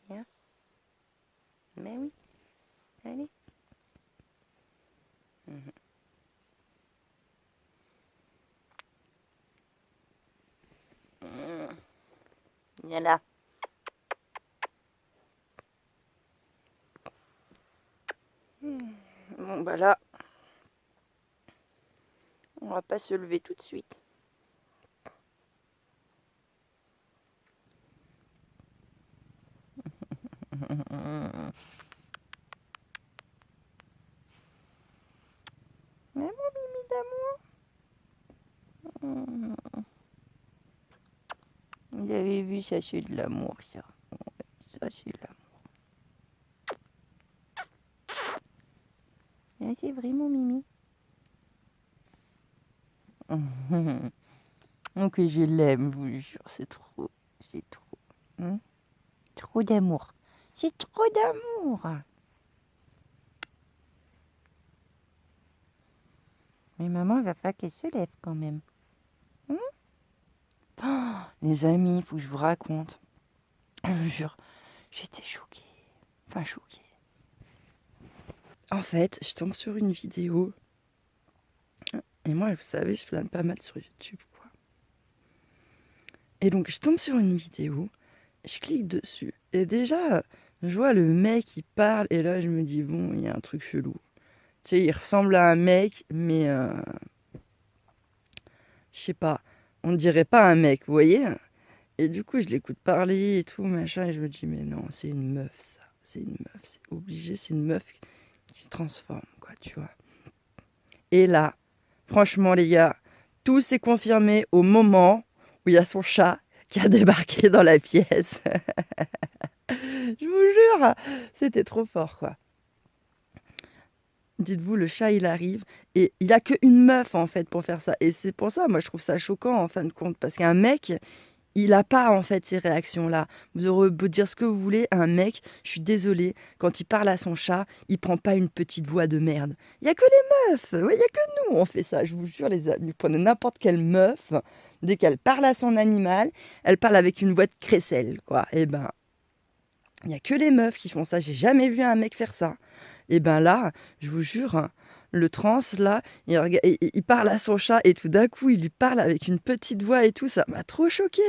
Viens. Mais oui. Allez. Mhm. Viens là. Bon bah là, on va pas se lever tout de suite. Mais mon mimi d'amour. Vous avez vu, ça c'est de l'amour, ça. Ça c'est de l'amour. C'est vrai mon mimi. Oh que je l'aime, je vous jure, c'est trop. C'est trop. Trop d'amour. C'est trop d'amour. Mais maman, il va falloir qu'elle se lève quand même. Oh, les amis, il faut que je vous raconte. Je vous jure, j'étais choquée. Enfin, choquée. En fait, je tombe sur une vidéo. Et moi, vous savez, je flâne pas mal sur YouTube, quoi. Et donc, je tombe sur une vidéo. Je clique dessus. Et déjà, je vois le mec qui parle. Et là, je me dis, bon, il y a un truc chelou. Tu sais, il ressemble à un mec, mais je sais pas. On dirait pas un mec, vous voyez? Et du coup, je l'écoute parler et tout, machin. Et je me dis, mais non, c'est une meuf, ça. C'est une meuf. C'est obligé, c'est une meuf qui se transforme, quoi, tu vois. Et là, franchement, les gars, tout s'est confirmé au moment où il y a son chat qui a débarqué dans la pièce. Je vous jure, c'était trop fort, quoi. Dites-vous, le chat, il arrive et il n'y a qu'une meuf, en fait, pour faire ça. Et c'est pour ça, moi, je trouve ça choquant, en fin de compte. Parce qu'un mec, il n'a pas, en fait, ces réactions-là. Vous aurez beau dire ce que vous voulez, un mec, je suis désolée, quand il parle à son chat, il prend pas une petite voix de merde. Il n'y a que les meufs, ouais, il n'y a que nous, on fait ça. Je vous jure, les amis, prenez n'importe quelle meuf, dès qu'elle parle à son animal, elle parle avec une voix de crécelle, quoi. Et ben, il n'y a que les meufs qui font ça. J'ai jamais vu un mec faire ça. Et ben là, je vous jure, le trans, là, il parle à son chat et tout d'un coup, il lui parle avec une petite voix et tout. Ça m'a trop choqué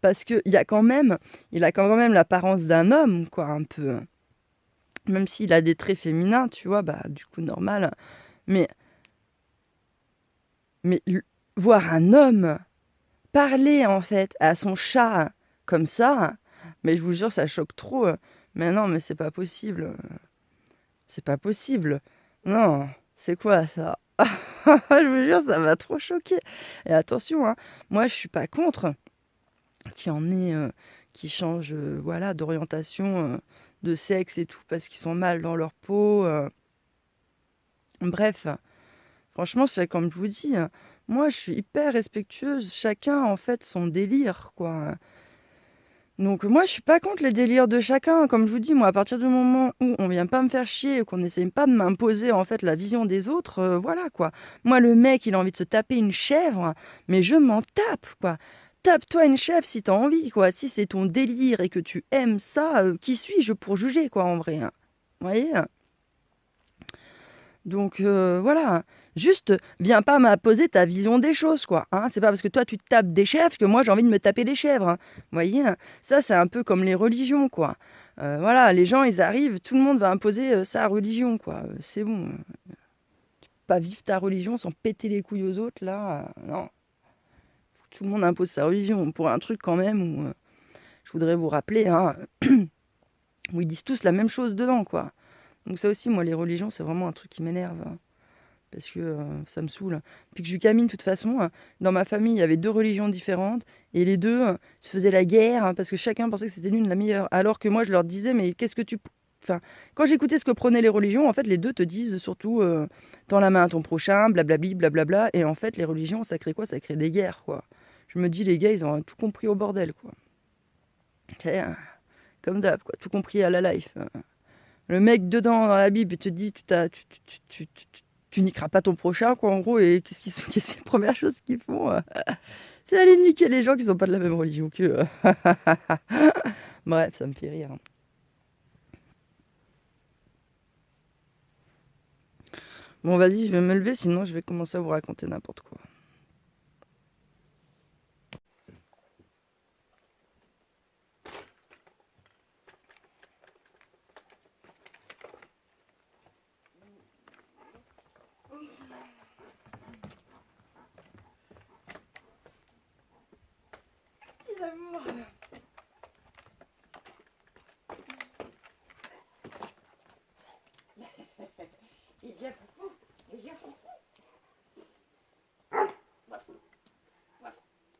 parce qu'il a quand même l'apparence d'un homme, quoi, un peu. Même s'il a des traits féminins, tu vois, bah du coup, normal. Mais, mais voir un homme parler, en fait, à son chat comme ça, mais je vous jure, ça choque trop. Mais non, mais c'est pas possible. C'est pas possible. Non, c'est quoi ça? Je vous jure, ça m'a trop choqué. Et attention, hein, moi je suis pas contre qu'il y en ait qui changent voilà, d'orientation, de sexe et tout parce qu'ils sont mal dans leur peau. Bref, franchement, c'est comme je vous dis, moi je suis hyper respectueuse. Chacun en fait son délire, quoi. Donc moi, je suis pas contre les délires de chacun. Comme je vous dis, moi, à partir du moment où on vient pas me faire chier, qu'on n'essaye pas de m'imposer en fait la vision des autres, voilà quoi. Moi, le mec, il a envie de se taper une chèvre, mais je m'en tape quoi. Tape-toi une chèvre si t'as envie quoi. Si c'est ton délire et que tu aimes ça, qui suis-je pour juger quoi en vrai, hein. Vous voyez? Donc voilà, juste viens pas m'imposer ta vision des choses, quoi. Hein. C'est pas parce que toi tu te tapes des chèvres que moi j'ai envie de me taper des chèvres. Hein. Vous voyez, hein. Ça c'est un peu comme les religions, quoi. Voilà, les gens ils arrivent, tout le monde va imposer sa religion, quoi. C'est bon. Pas vivre ta religion sans péter les couilles aux autres, là. Non, tout le monde impose sa religion pour un truc quand même où je voudrais vous rappeler, hein, où ils disent tous la même chose dedans, quoi. Donc ça aussi, moi les religions c'est vraiment un truc qui m'énerve. Hein. Parce que ça me saoule. Depuis que je suis gamine, de toute façon, dans ma famille, il y avait deux religions différentes, et les deux se faisaient la guerre, hein, parce que chacun pensait que c'était l'une la meilleure. Alors que moi, je leur disais, mais qu'est-ce que tu... Enfin, quand j'écoutais ce que prenaient les religions, en fait, les deux te disent surtout, tends la main à ton prochain, blablabli, blablabla, et en fait, les religions, ça crée quoi? Ça crée des guerres, quoi. Je me dis, les gars, ils ont tout compris au bordel, quoi. Okay, comme d'hab, quoi. Tout compris à la life. Le mec dedans dans la Bible il te dit tu niqueras pas ton prochain quoi en gros et qu'est-ce que c'est la première chose qu'ils font c'est aller niquer les gens qui sont pas de la même religion qu'eux. Bref, ça me fait rire. Bon, vas-y, je vais me lever, sinon je vais commencer à vous raconter n'importe quoi.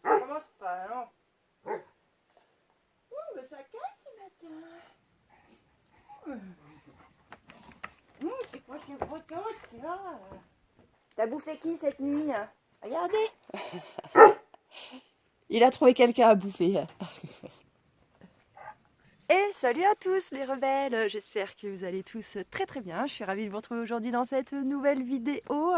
Commence pas, non. Mais ça casse ce matin. C'est quoi ce gros toast là? T'as bouffé qui cette nuit? Regardez. Il a trouvé quelqu'un à bouffer. Et salut à tous les rebelles, j'espère que vous allez tous très très bien. Je suis ravie de vous retrouver aujourd'hui dans cette nouvelle vidéo.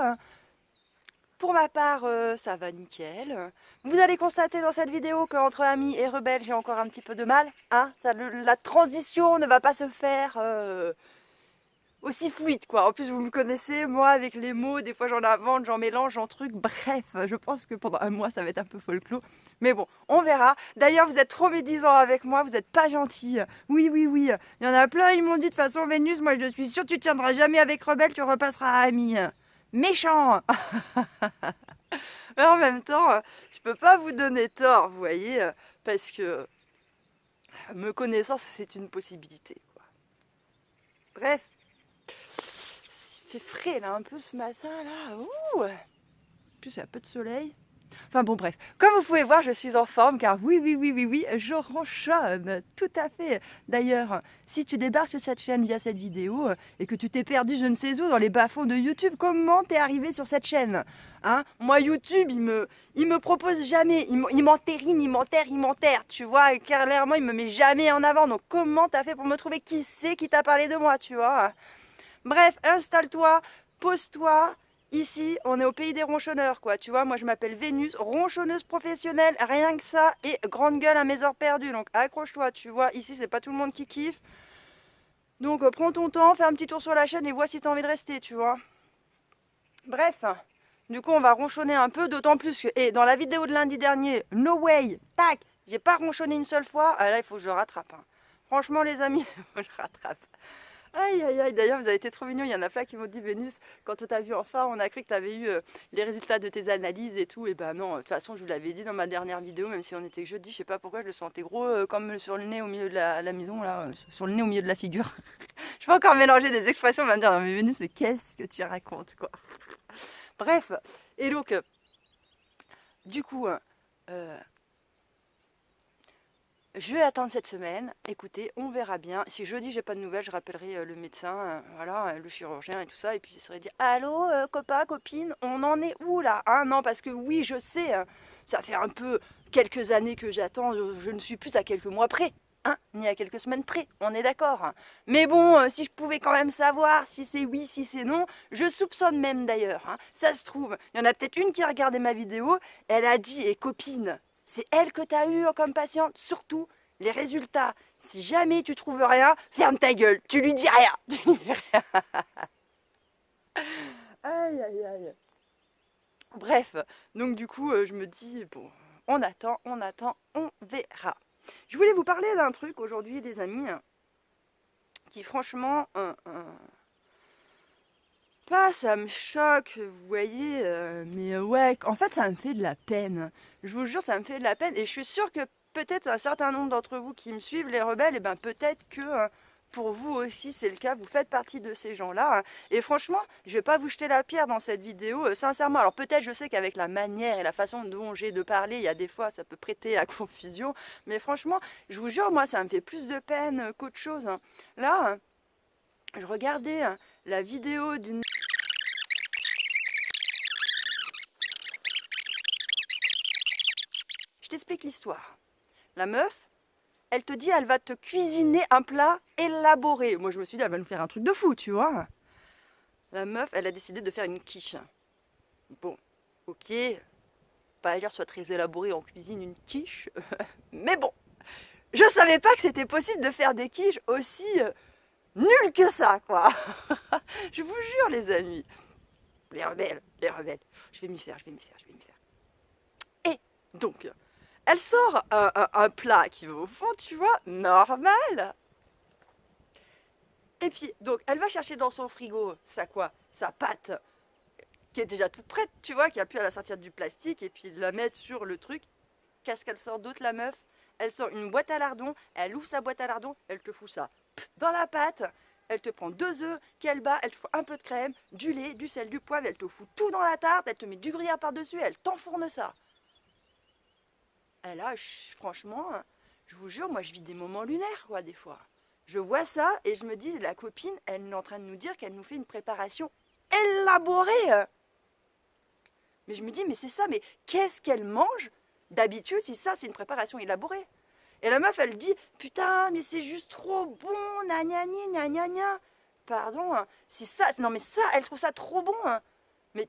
Pour ma part, ça va nickel. Vous allez constater dans cette vidéo qu'entre amis et rebelles, j'ai encore un petit peu de mal. Hein, la transition ne va pas se faire aussi fluide, quoi. En plus, vous me connaissez, moi, avec les mots, des fois j'en invente, j'en mélange, j'en truc. Bref, je pense que pendant un mois, ça va être un peu folklore. Mais bon, on verra. D'ailleurs, vous êtes trop médisants avec moi, vous n'êtes pas gentils. Oui, oui, oui. Il y en a plein, ils m'ont dit de toute façon, Vénus, moi je suis sûre que tu tiendras jamais avec rebelle, tu repasseras à ami. Méchant. Mais en même temps, je peux pas vous donner tort, vous voyez, parce que me connaissant, c'est une possibilité, quoi. Bref, il fait frais là un peu ce matin là. Ouh. En plus, il y a peu de soleil. Enfin bon, bref, comme vous pouvez voir, je suis en forme car oui, oui, oui, oui, oui, je ronchonne, tout à fait. D'ailleurs, si tu débarques sur cette chaîne via cette vidéo et que tu t'es perdu je ne sais où dans les bas-fonds de YouTube, comment t'es arrivé sur cette chaîne, hein? Moi, YouTube, il me propose jamais, il m'entérine, il m'enterre, tu vois, et clairement, il me met jamais en avant. Donc comment t'as fait pour me trouver? Qui c'est qui t'a parlé de moi, tu vois? Bref, installe-toi, pose-toi. Ici, on est au pays des ronchonneurs, quoi. Tu vois, moi je m'appelle Vénus, ronchonneuse professionnelle, rien que ça, et grande gueule à mes heures perdues. Donc accroche-toi, tu vois. Ici, c'est pas tout le monde qui kiffe. Donc prends ton temps, fais un petit tour sur la chaîne et vois si t'as envie de rester, tu vois. Bref, du coup, on va ronchonner un peu, d'autant plus que. Et dans la vidéo de lundi dernier, no way, tac, j'ai pas ronchonné une seule fois. Ah, là, il faut que je rattrape. Hein. Franchement, les amis, il faut que je rattrape. Aïe aïe aïe, d'ailleurs vous avez été trop mignons, il y en a plein qui m'ont dit Vénus, quand on t'a vu enfin on a cru que tu avais eu les résultats de tes analyses et tout, et ben non, de toute façon je vous l'avais dit dans ma dernière vidéo, même si on était que jeudi, je sais pas pourquoi je le sentais gros comme sur le nez au milieu de la maison là, sur le nez au milieu de la figure. Je vais encore mélanger des expressions, on va me dire non mais Vénus mais qu'est-ce que tu racontes quoi. Bref, et donc du coup je vais attendre cette semaine, écoutez, on verra bien. Si jeudi j'ai pas de nouvelles, je rappellerai le médecin, voilà, le chirurgien et tout ça, et puis j'essaierai de dire allô, copain, copine, on en est où là? Hein, non, parce que oui, je sais, ça fait un peu quelques années que j'attends, je ne suis plus à quelques mois près, hein, ni à quelques semaines près, on est d'accord. Hein. Mais bon, si je pouvais quand même savoir si c'est oui, si c'est non, je soupçonne même d'ailleurs, hein, ça se trouve, il y en a peut-être une qui a regardé ma vidéo, elle a dit, et copine, c'est elle que tu as eu comme patiente, surtout les résultats. Si jamais tu trouves rien, ferme ta gueule, tu lui dis rien. Tu lui dis rien. Aïe aïe aïe. Bref, donc du coup, je me dis, bon, on attend, on verra. Je voulais vous parler d'un truc aujourd'hui, les amis, qui franchement, pas ça me choque, vous voyez, mais ouais, en fait ça me fait de la peine. Je vous jure, ça me fait de la peine et je suis sûre que peut-être un certain nombre d'entre vous qui me suivent, les rebelles, et ben peut-être que pour vous aussi c'est le cas, vous faites partie de ces gens-là. Hein. Et franchement, je vais pas vous jeter la pierre dans cette vidéo, sincèrement. Alors peut-être je sais qu'avec la manière et la façon dont j'ai de parler, il y a des fois ça peut prêter à confusion, mais franchement, je vous jure, moi ça me fait plus de peine qu'autre chose. Hein. Là, je regardais la vidéo d'une... Je t'explique l'histoire. La meuf, elle te dit, elle va te cuisiner un plat élaboré. Moi, je me suis dit, elle va nous faire un truc de fou, tu vois. La meuf, elle a décidé de faire une quiche. Bon, ok, pas à dire soit très élaboré en cuisine une quiche, mais bon, je savais pas que c'était possible de faire des quiches aussi nulles que ça, quoi. Je vous jure, les amis. Les rebelles, les rebelles. Je vais m'y faire. Et donc, elle sort un plat qui va au fond, tu vois, normal. Et puis, donc, elle va chercher dans son frigo, sa pâte, qui est déjà toute prête, tu vois, qui a plus à la sortir du plastique, et puis la mettre sur le truc. Qu'est-ce qu'elle sort d'autre, la meuf? Elle sort une boîte à lardons, elle ouvre sa boîte à lardons, elle te fout ça dans la pâte, elle te prend 2 œufs qu'elle bat, elle te fout un peu de crème, du lait, du sel, du poivre, elle te fout tout dans la tarte, elle te met du gruyère par-dessus, elle t'enfourne ça. Et là, franchement, je vous jure, moi je vis des moments lunaires, quoi, des fois. Je vois ça et je me dis, la copine, elle est en train de nous dire qu'elle nous fait une préparation élaborée. Mais je me dis, mais c'est ça, mais qu'est-ce qu'elle mange d'habitude si ça, c'est une préparation élaborée? Et la meuf, elle dit, putain, mais c'est juste trop bon, nagnani, gna. Pardon, hein, si ça, non mais ça, elle trouve ça trop bon. Hein. Mais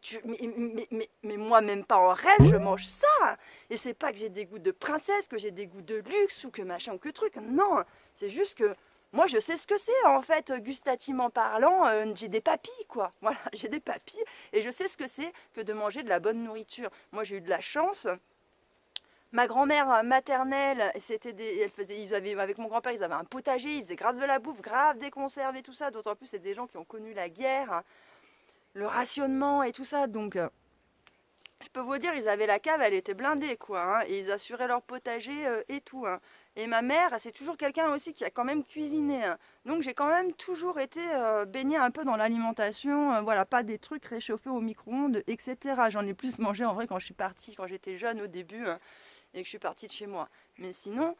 moi, même pas en rêve, je mange ça. Et c'est pas que j'ai des goûts de princesse, que j'ai des goûts de luxe ou que machin ou que truc. Non, c'est juste que moi, je sais ce que c'est en fait, gustativement parlant. J'ai des papilles, quoi. Voilà, j'ai des papilles et je sais ce que c'est que de manger de la bonne nourriture. Moi, j'ai eu de la chance. Ma grand-mère maternelle, avec mon grand-père, ils avaient un potager, ils faisaient grave de la bouffe, grave des conserves et tout ça. D'autant plus, c'est des gens qui ont connu la guerre, le rationnement et tout ça. Donc, je peux vous dire, ils avaient la cave, elle était blindée, quoi. Hein, et ils assuraient leur potager et tout. Hein. Et ma mère, c'est toujours quelqu'un aussi qui a quand même cuisiné. Hein. Donc, j'ai quand même toujours été baignée un peu dans l'alimentation. Voilà, pas des trucs réchauffés au micro-ondes, etc. J'en ai plus mangé en vrai quand je suis partie, quand j'étais jeune au début. Et que je suis partie de chez moi. Mais sinon,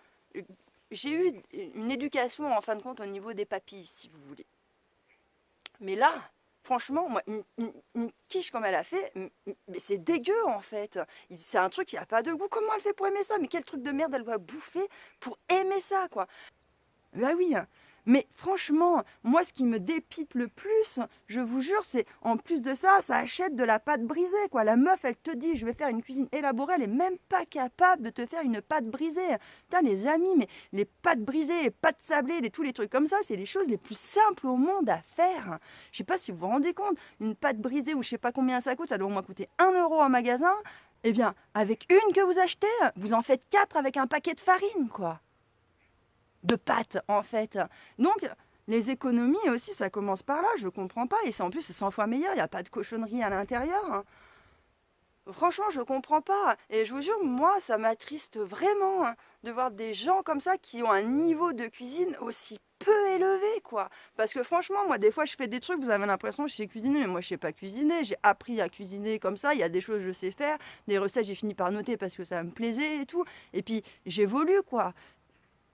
j'ai eu une éducation en fin de compte au niveau des papilles, si vous voulez. Mais là, franchement, moi, une quiche comme elle a fait, mais c'est dégueu en fait. C'est un truc qui n'a pas de goût. Comment elle fait pour aimer ça? Mais quel truc de merde elle doit bouffer pour aimer ça, quoi? Bah oui, mais franchement, moi ce qui me dépite le plus, je vous jure, c'est en plus de ça, ça achète de la pâte brisée, quoi. La meuf, elle te dit, je vais faire une cuisine élaborée, elle est même pas capable de te faire une pâte brisée. Putain, les amis, mais les pâtes brisées, les pâtes sablées, tous les trucs comme ça, c'est les choses les plus simples au monde à faire. Je sais pas si vous vous rendez compte, une pâte brisée ou je sais pas combien ça coûte, ça doit au moins coûter 1 € en magasin. Eh bien, avec une que vous achetez, vous en faites 4 avec un paquet de farine, quoi. De pâtes en fait. Donc les économies aussi, ça commence par là, je comprends pas. Et c'est en plus c'est 100 fois meilleur, il n'y a pas de cochonnerie à l'intérieur. Hein. Franchement, je comprends pas. Et je vous jure, moi, ça m'attriste vraiment hein, de voir des gens comme ça qui ont un niveau de cuisine aussi peu élevé, quoi. Parce que franchement, moi, des fois, je fais des trucs, vous avez l'impression que je sais cuisiner, mais moi, je sais pas cuisiner. J'ai appris à cuisiner comme ça. Il y a des choses que je sais faire, des recettes, j'ai fini par noter parce que ça me plaisait et tout. Et puis, j'évolue, quoi.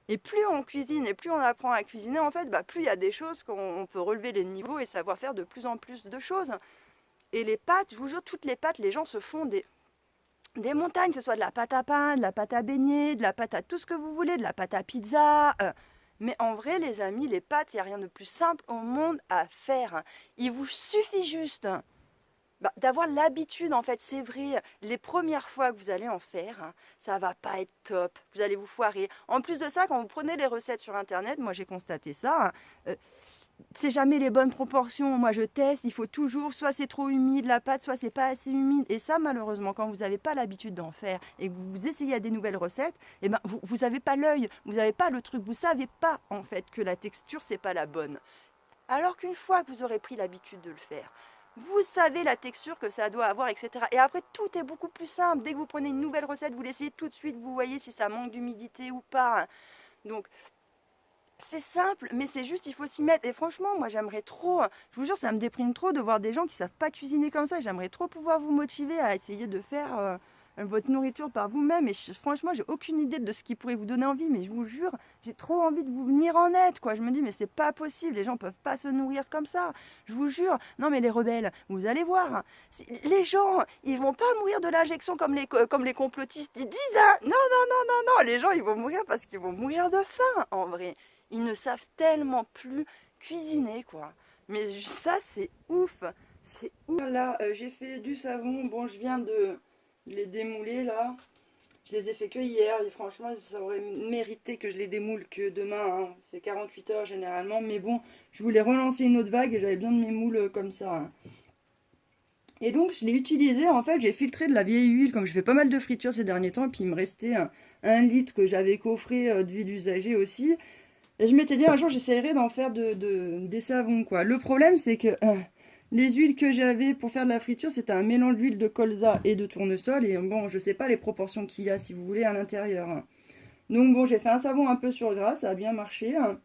Et plus on cuisine et plus on apprend à cuisiner, en fait, bah, plus il y a des choses qu'on peut relever les niveaux et savoir faire de plus en plus de choses. Et les pâtes, je vous jure, toutes les pâtes, les gens se font des montagnes, que ce soit de la pâte à pain, de la pâte à beignet, de la pâte à tout ce que vous voulez, de la pâte à pizza. Mais en vrai, les amis, les pâtes, il n'y a rien de plus simple au monde à faire. Il vous suffit juste d'avoir l'habitude, en fait, c'est vrai, les premières fois que vous allez en faire, hein, ça va pas être top, vous allez vous foirer. En plus de ça, quand vous prenez les recettes sur Internet, moi j'ai constaté ça, hein, c'est jamais les bonnes proportions. Moi je teste, il faut toujours, soit c'est trop humide la pâte, soit c'est pas assez humide. Et ça, malheureusement, quand vous n'avez pas l'habitude d'en faire et que vous essayez à des nouvelles recettes, eh ben, vous n'avez pas l'œil, vous n'avez pas le truc, vous savez pas en fait que la texture, c'est pas la bonne. Alors qu'une fois que vous aurez pris l'habitude de le faire, vous savez la texture que ça doit avoir, etc. Et après, tout est beaucoup plus simple. Dès que vous prenez une nouvelle recette, vous l'essayez tout de suite, vous voyez si ça manque d'humidité ou pas. Donc, c'est simple, mais c'est juste, il faut s'y mettre. Et franchement, moi, j'aimerais trop, je vous jure, ça me déprime trop de voir des gens qui savent pas cuisiner comme ça. J'aimerais trop pouvoir vous motiver à essayer de faire votre nourriture par vous-même. Et franchement, j'ai aucune idée de ce qui pourrait vous donner envie, mais je vous jure, j'ai trop envie de vous venir en aide, quoi. Je me dis, mais c'est pas possible, les gens peuvent pas se nourrir comme ça. Je vous jure. Non, mais les rebelles, vous allez voir, hein, les gens, ils vont pas mourir de l'injection comme les complotistes ils disent. Hein. Non, non, non, non, non, les gens, ils vont mourir parce qu'ils vont mourir de faim, en vrai. Ils ne savent tellement plus cuisiner, quoi. Mais ça, c'est ouf. C'est ouf. Là, j'ai fait du savon. Bon, je viens de les démouler, là. Je les ai fait que hier. Et franchement, ça aurait mérité que je les démoule que demain. Hein. C'est 48 heures, généralement. Mais bon, je voulais relancer une autre vague et j'avais besoin de mes moules comme ça. Hein. Et donc je l'ai utilisé, en fait j'ai filtré de la vieille huile, comme je fais pas mal de fritures ces derniers temps, et puis il me restait 1 litre que j'avais coffré d'huile usagée aussi. Et je m'étais dit un jour j'essaierai d'en faire des savons quoi. Le problème c'est que les huiles que j'avais pour faire de la friture c'était un mélange d'huile de colza et de tournesol, et bon je sais pas les proportions qu'il y a si vous voulez à l'intérieur, hein. Donc bon j'ai fait un savon un peu sur gras, ça a bien marché, hein.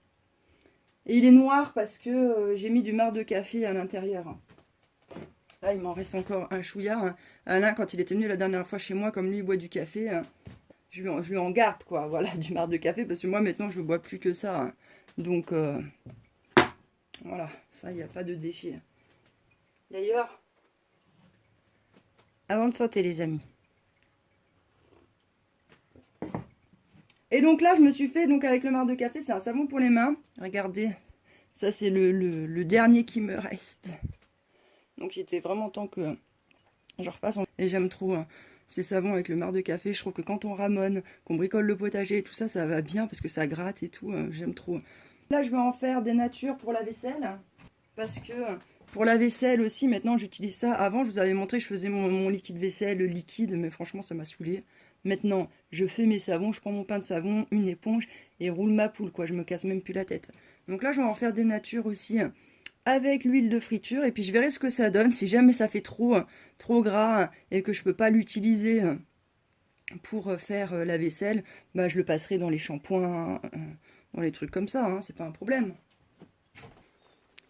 Et il est noir parce que j'ai mis du marc de café à l'intérieur, hein. Là, il m'en reste encore un chouïa, hein. Alain, quand il était venu la dernière fois chez moi, comme lui, il boit du café, hein, je lui en garde, quoi, voilà, du marc de café, parce que moi, maintenant, je ne bois plus que ça, hein. Donc, voilà, ça, il n'y a pas de déchets. D'ailleurs, avant de sauter, les amis. Et donc là, je me suis fait, donc avec le marc de café, c'est un savon pour les mains. Regardez, ça, c'est le dernier qui me reste. Donc, il était vraiment temps que je refasse. Et j'aime trop ces savons avec le marc de café. Je trouve que quand on ramone, qu'on bricole le potager et tout ça, ça va bien parce que ça gratte et tout. J'aime trop. Là, je vais en faire des natures pour la vaisselle. Parce que pour la vaisselle aussi, maintenant, j'utilise ça. Avant, je vous avais montré que je faisais mon liquide vaisselle, le liquide. Mais franchement, ça m'a saoulé. Maintenant, je fais mes savons. Je prends mon pain de savon, une éponge et roule ma poule, quoi. Je me casse même plus la tête. Donc là, je vais en faire des natures aussi avec l'huile de friture, et puis je verrai ce que ça donne. Si jamais ça fait trop gras et que je peux pas l'utiliser pour faire la vaisselle, bah je le passerai dans les shampoings, dans les trucs comme ça, hein, c'est pas un problème.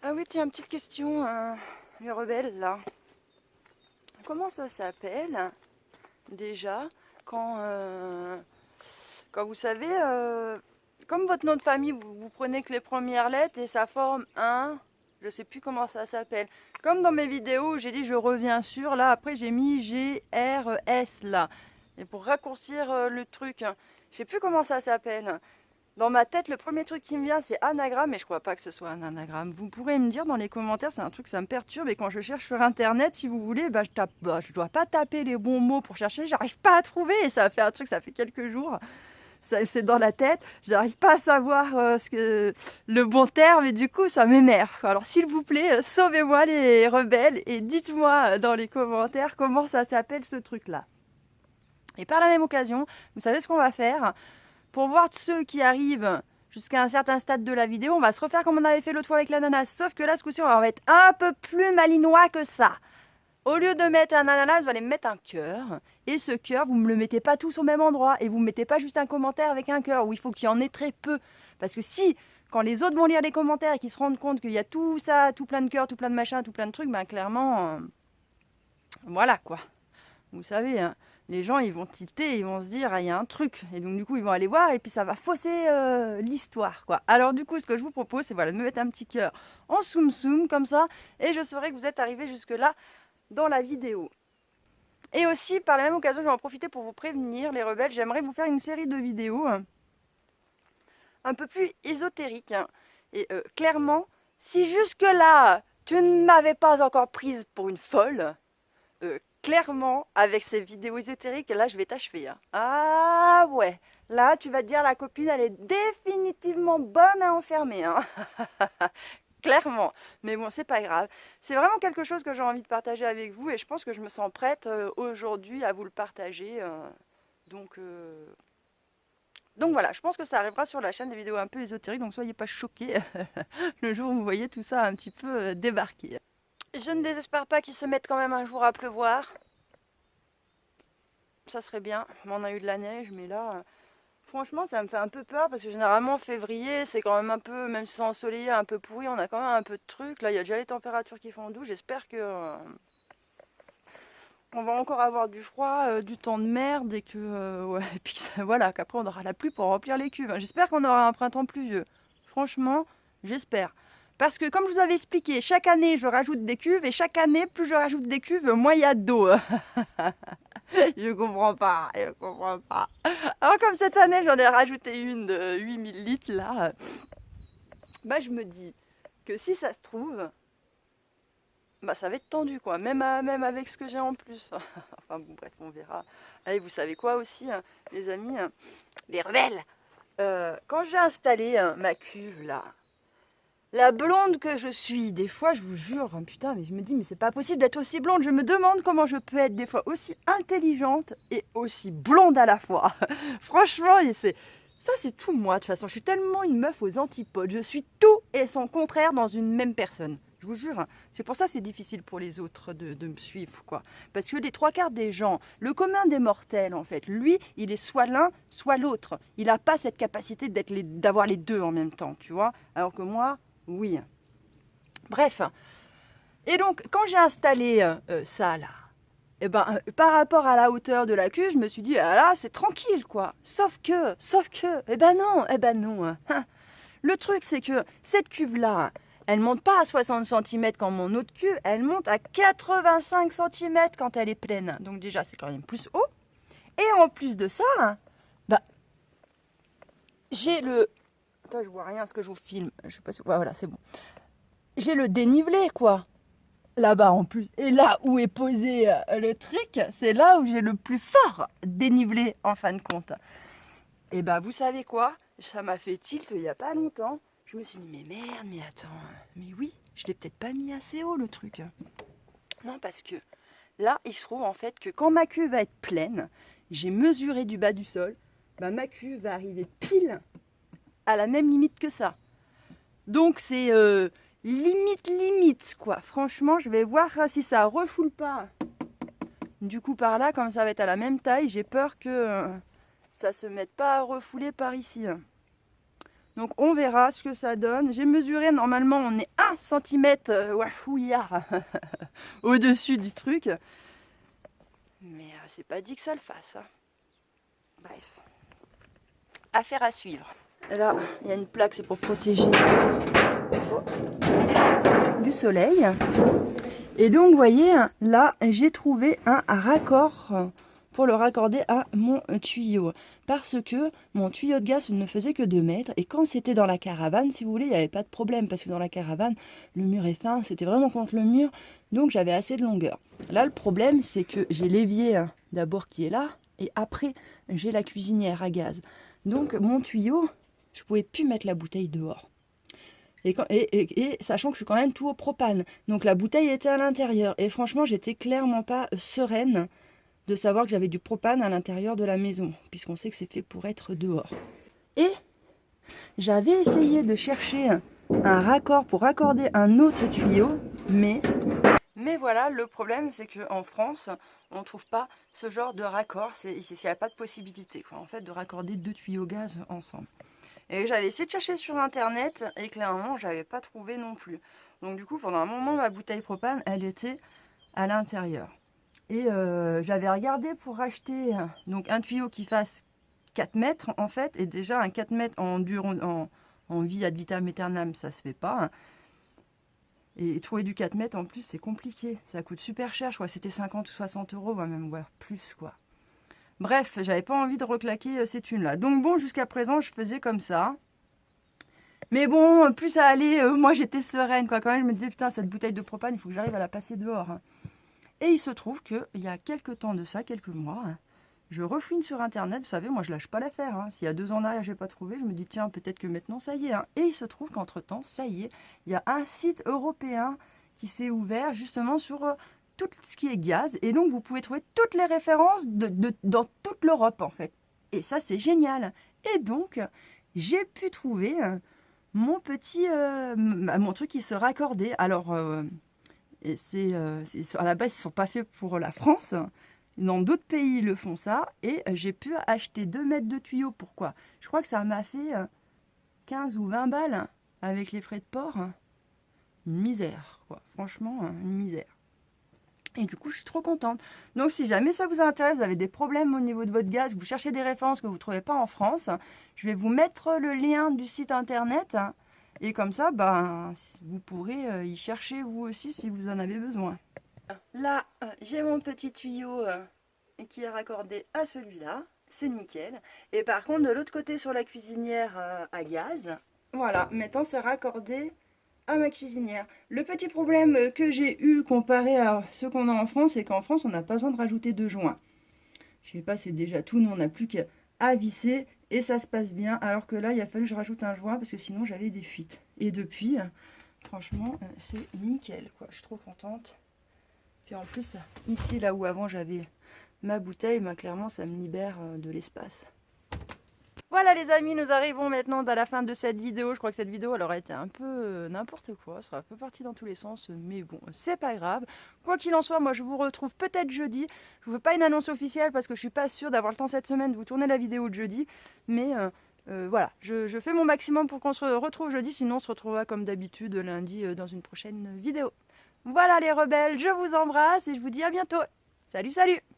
Ah oui, tiens, petite question, les rebelles là. Comment ça s'appelle déjà quand vous savez, comme votre nom de famille, vous prenez que les premières lettres et ça forme un... Je sais plus comment ça s'appelle. Comme dans mes vidéos, j'ai dit je reviens sur, là après j'ai mis GRS là. Et pour raccourcir le truc, hein, je sais plus comment ça s'appelle. Dans ma tête, le premier truc qui me vient, c'est anagramme, mais je crois pas que ce soit un anagramme. Vous pourrez me dire dans les commentaires, c'est un truc, ça me perturbe. Et quand je cherche sur internet, si vous voulez, bah, je dois pas taper les bons mots pour chercher, j'arrive pas à trouver. Et ça fait un truc, ça fait quelques jours. C'est dans la tête, j'arrive pas à savoir le bon terme et du coup ça m'énerve. Alors s'il vous plaît, sauvez-moi les rebelles et dites-moi dans les commentaires comment ça s'appelle ce truc-là. Et par la même occasion, vous savez ce qu'on va faire? Pour voir ceux qui arrivent jusqu'à un certain stade de la vidéo, on va se refaire comme on avait fait l'autre fois avec l'ananas, sauf que là ce coup-ci on va être un peu plus malinois que ça. Au lieu de mettre un ananas, vous allez me mettre un cœur. Et ce cœur, vous ne me le mettez pas tous au même endroit. Et vous ne mettez pas juste un commentaire avec un cœur, où il faut qu'il y en ait très peu. Parce que si, quand les autres vont lire les commentaires et qu'ils se rendent compte qu'il y a tout ça, tout plein de cœurs, tout plein de machins, tout plein de trucs, ben clairement, voilà quoi. Vous savez, hein, les gens, ils vont tilter, ils vont se dire, ah, il y a un truc. Et donc du coup, ils vont aller voir et puis ça va fausser l'histoire, quoi. Alors du coup, ce que je vous propose, c'est voilà, de me mettre un petit cœur en soum-soum, comme ça. Et je saurai que vous êtes arrivés jusque-là dans la vidéo. Et aussi, par la même occasion, je vais en profiter pour vous prévenir, les rebelles, j'aimerais vous faire une série de vidéos un peu plus ésotériques. Et clairement, si jusque-là, tu ne m'avais pas encore prise pour une folle, clairement, avec ces vidéos ésotériques, là, je vais t'achever. Ah ouais, là, tu vas te dire, la copine, elle est définitivement bonne à enfermer. Clairement, mais bon, c'est pas grave. C'est vraiment quelque chose que j'ai envie de partager avec vous et je pense que je me sens prête aujourd'hui à vous le partager. Donc voilà, je pense que ça arrivera sur la chaîne, des vidéos un peu ésotériques, donc soyez pas choqués le jour où vous voyez tout ça un petit peu débarquer. Je ne désespère pas qu'il se mette quand même un jour à pleuvoir. Ça serait bien, on a eu de la neige, mais là... Franchement, ça me fait un peu peur parce que généralement, février, c'est quand même un peu, même si c'est ensoleillé, un peu pourri, on a quand même un peu de trucs. Là, il y a déjà les températures qui font doux. J'espère que on va encore avoir du froid, du temps de merde et que, ouais, et puis voilà, qu'après on aura la pluie pour remplir les cuves. J'espère qu'on aura un printemps pluvieux. Franchement, j'espère. Parce que comme je vous avais expliqué, chaque année je rajoute des cuves et chaque année, plus je rajoute des cuves, moins il y a d'eau. Je comprends pas, je comprends pas. Alors comme cette année j'en ai rajouté une de 8000 litres là, bah je me dis que si ça se trouve, bah ça va être tendu quoi, même avec ce que j'ai en plus. Enfin bon bref, on verra. Allez, vous savez quoi aussi, hein, les amis, les rebelles, quand j'ai installé ma cuve là, La blonde que je suis, des fois, je vous jure, hein, putain, mais je me dis, mais c'est pas possible d'être aussi blonde. Je me demande comment je peux être des fois aussi intelligente et aussi blonde à la fois. Franchement, ça, c'est tout moi. De toute façon, je suis tellement une meuf aux antipodes. Je suis tout et son contraire dans une même personne. Je vous jure, hein. C'est pour ça que c'est difficile pour les autres de me suivre, quoi. Parce que les trois quarts des gens, le commun des mortels, en fait, lui, il est soit l'un, soit l'autre. Il n'a pas cette capacité d'avoir les deux en même temps, tu vois. Alors que moi, oui. Bref. Et donc, quand j'ai installé ça, là, et ben, par rapport à la hauteur de la cuve, je me suis dit, ah là, c'est tranquille, quoi. Sauf que, eh ben non. Hein. Le truc, c'est que cette cuve-là, elle monte pas à 60 cm quand mon autre cuve, elle monte à 85 cm quand elle est pleine. Donc déjà, c'est quand même plus haut. Et en plus de ça, bah, j'ai le... Attends, je vois rien, ce que je vous filme. Je sais pas si... Voilà, c'est bon. J'ai le dénivelé, quoi. Là-bas en plus. Et là où est posé le truc, c'est là où j'ai le plus fort dénivelé en fin de compte. Et bah, vous savez quoi? Ça m'a fait tilt il y a pas longtemps. Je me suis dit, mais merde, mais attends, mais oui, je l'ai peut-être pas mis assez haut le truc. Non, parce que là, il se trouve en fait que quand ma cuve va être pleine, j'ai mesuré du bas du sol, bah, ma cuve va arriver pile à la même limite que ça. Donc c'est limite, quoi. Franchement, je vais voir si ça refoule pas. Du coup, par là, comme ça va être à la même taille, j'ai peur que ça se mette pas à refouler par ici. Donc on verra ce que ça donne. J'ai mesuré, normalement on est 1 cm au-dessus du truc. Mais c'est pas dit que ça le fasse. Hein. Bref. Affaire à suivre. Et là, il y a une plaque, c'est pour protéger du soleil. Et donc vous voyez, là j'ai trouvé un raccord pour le raccorder à mon tuyau. Parce que mon tuyau de gaz ne faisait que 2 mètres. Et quand c'était dans la caravane, si vous voulez, il n'y avait pas de problème. Parce que dans la caravane, le mur est fin, c'était vraiment contre le mur. Donc j'avais assez de longueur. Là, le problème, c'est que j'ai l'évier d'abord qui est là. Et après, j'ai la cuisinière à gaz. Donc mon tuyau, je ne pouvais plus mettre la bouteille dehors. Et sachant que je suis quand même tout au propane. Donc la bouteille était à l'intérieur. Et franchement, j'étais clairement pas sereine de savoir que j'avais du propane à l'intérieur de la maison, puisqu'on sait que c'est fait pour être dehors. Et j'avais essayé de chercher un raccord pour raccorder un autre tuyau, mais voilà, le problème c'est qu'en France, on ne trouve pas ce genre de raccord, il n'y a pas de possibilité quoi, en fait, de raccorder 2 tuyaux gaz ensemble. Et j'avais essayé de chercher sur internet, et clairement, j'avais pas trouvé non plus. Donc du coup, pendant un moment, ma bouteille propane, elle était à l'intérieur. Et j'avais regardé pour acheter donc un tuyau qui fasse 4 mètres en fait. Et déjà un 4 mètres en vie ad vitam aeternam, ça se fait pas. Et trouver du 4 mètres en plus, c'est compliqué. Ça coûte super cher, je crois que c'était 50 ou 60 euros, même voire plus quoi. Bref, j'avais pas envie de reclaquer ces thunes-là. Donc bon, jusqu'à présent, je faisais comme ça. Mais bon, plus ça allait, moi j'étais sereine quoi. Quand même, je me disais, putain, cette bouteille de propane, il faut que j'arrive à la passer dehors. Et il se trouve qu'il y a quelques temps de ça, quelques mois, je refouine sur internet. Vous savez, moi je lâche pas l'affaire. Hein. S'il y a 2 ans en arrière, je n'ai pas trouvé, je me dis tiens, peut-être que maintenant ça y est. Hein. Et il se trouve qu'entre temps, ça y est, il y a un site européen qui s'est ouvert justement sur tout ce qui est gaz. Et donc vous pouvez trouver toutes les références dans toute l'Europe en fait. Et ça c'est génial. Et donc j'ai pu trouver mon petit, mon truc qui se raccordait. Alors et à la base, ils ne sont pas faits pour la France. Dans d'autres pays, ils le font ça. Et j'ai pu acheter 2 mètres de tuyaux. Pourquoi? Je crois que ça m'a fait 15 ou 20 balles avec les frais de port. Une misère, quoi. Franchement, une misère. Et du coup, je suis trop contente. Donc, si jamais ça vous intéresse, vous avez des problèmes au niveau de votre gaz, vous cherchez des références que vous ne trouvez pas en France, je vais vous mettre le lien du site internet. Et comme ça, vous pourrez y chercher vous aussi si vous en avez besoin. Là, j'ai mon petit tuyau qui est raccordé à celui-là. C'est nickel. Et par contre, de l'autre côté sur la cuisinière à gaz, voilà, maintenant c'est raccordé à ma cuisinière. Le petit problème que j'ai eu comparé à ce qu'on a en France, c'est qu'en France, on n'a pas besoin de rajouter de joints. Je sais pas, c'est déjà tout. Nous, on n'a plus qu'à visser et ça se passe bien. Alors que là, il a fallu que je rajoute un joint parce que sinon j'avais des fuites. Et depuis, franchement, c'est nickel, quoi. Je suis trop contente. Puis en plus, ici, là où avant j'avais ma bouteille, bah, clairement, ça me libère de l'espace. Voilà les amis, nous arrivons maintenant à la fin de cette vidéo. Je crois que cette vidéo, elle aurait été un peu n'importe quoi. Ça serait un peu parti dans tous les sens, mais bon, c'est pas grave. Quoi qu'il en soit, moi je vous retrouve peut-être jeudi. Je vous fais pas une annonce officielle parce que je suis pas sûre d'avoir le temps cette semaine de vous tourner la vidéo de jeudi. Mais voilà, je fais mon maximum pour qu'on se retrouve jeudi. Sinon, on se retrouvera comme d'habitude lundi dans une prochaine vidéo. Voilà les rebelles, je vous embrasse et je vous dis à bientôt. Salut, salut!